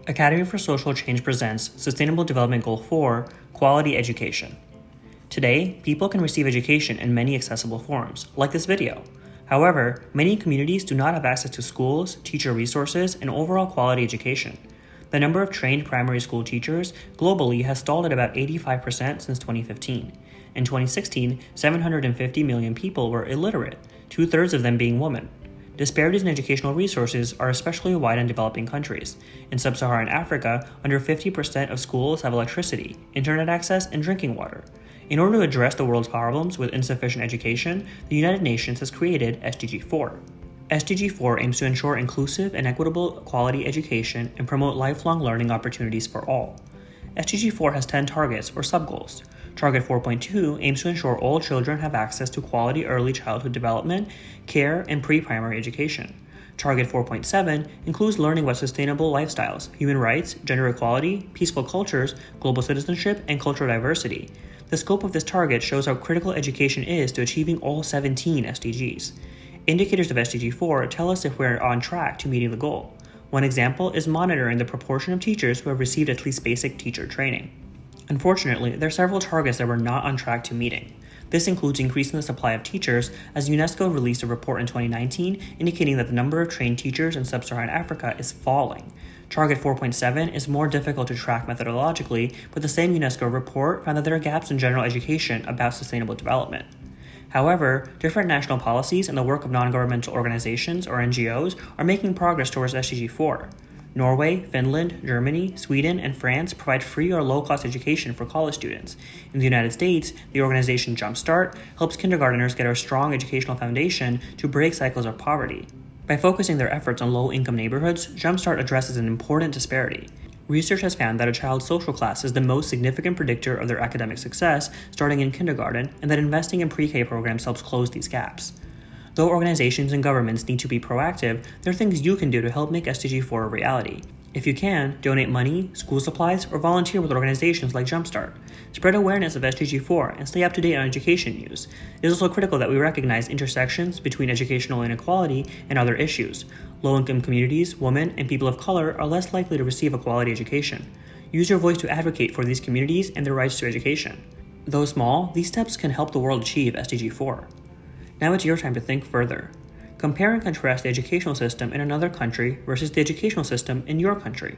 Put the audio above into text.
Academy for Social Change presents Sustainable Development Goal 4, Quality Education. Today, people can receive education in many accessible forms, like this video. However, many communities do not have access to schools, teacher resources, and overall quality education. The number of trained primary school teachers globally has stalled at about 85% since 2015. In 2016, 750 million people were illiterate, two-thirds of them being women. Disparities in educational resources are especially wide in developing countries. In sub-Saharan Africa, under 50% of schools have electricity, internet access, and drinking water. In order to address the world's problems with insufficient education, the United Nations has created SDG 4. SDG 4 aims to ensure inclusive and equitable quality education and promote lifelong learning opportunities for all. SDG 4 has 10 targets or sub-goals. Target 4.2 aims to ensure all children have access to quality early childhood development, care, and pre-primary education. Target 4.7 includes learning about sustainable lifestyles, human rights, gender equality, peaceful cultures, global citizenship, and cultural diversity. The scope of this target shows how critical education is to achieving all 17 SDGs. Indicators of SDG 4 tell us if we're on track to meeting the goal. One example is monitoring the proportion of teachers who have received at least basic teacher training. Unfortunately, there are several targets that we're not on track to meeting. This includes increasing the supply of teachers, as UNESCO released a report in 2019 indicating that the number of trained teachers in sub-Saharan Africa is falling. Target 4.7 is more difficult to track methodologically, but the same UNESCO report found that there are gaps in general education about sustainable development. However, different national policies and the work of non-governmental organizations or NGOs are making progress towards SDG 4. Norway, Finland, Germany, Sweden, and France provide free or low-cost education for college students. In the United States, the organization Jumpstart helps kindergarteners get a strong educational foundation to break cycles of poverty. By focusing their efforts on low-income neighborhoods, Jumpstart addresses an important disparity. Research has found that a child's social class is the most significant predictor of their academic success starting in kindergarten, and that investing in pre-K programs helps close these gaps. Though organizations and governments need to be proactive, there are things you can do to help make SDG 4 a reality. If you can, donate money, school supplies, or volunteer with organizations like Jumpstart. Spread awareness of SDG 4 and stay up to date on education news. It is also critical that we recognize intersections between educational inequality and other issues. Low-income communities, women, and people of color are less likely to receive a quality education. Use your voice to advocate for these communities and their rights to education. Though small, these steps can help the world achieve SDG 4. Now it's your time to think further. Compare and contrast the educational system in another country versus the educational system in your country.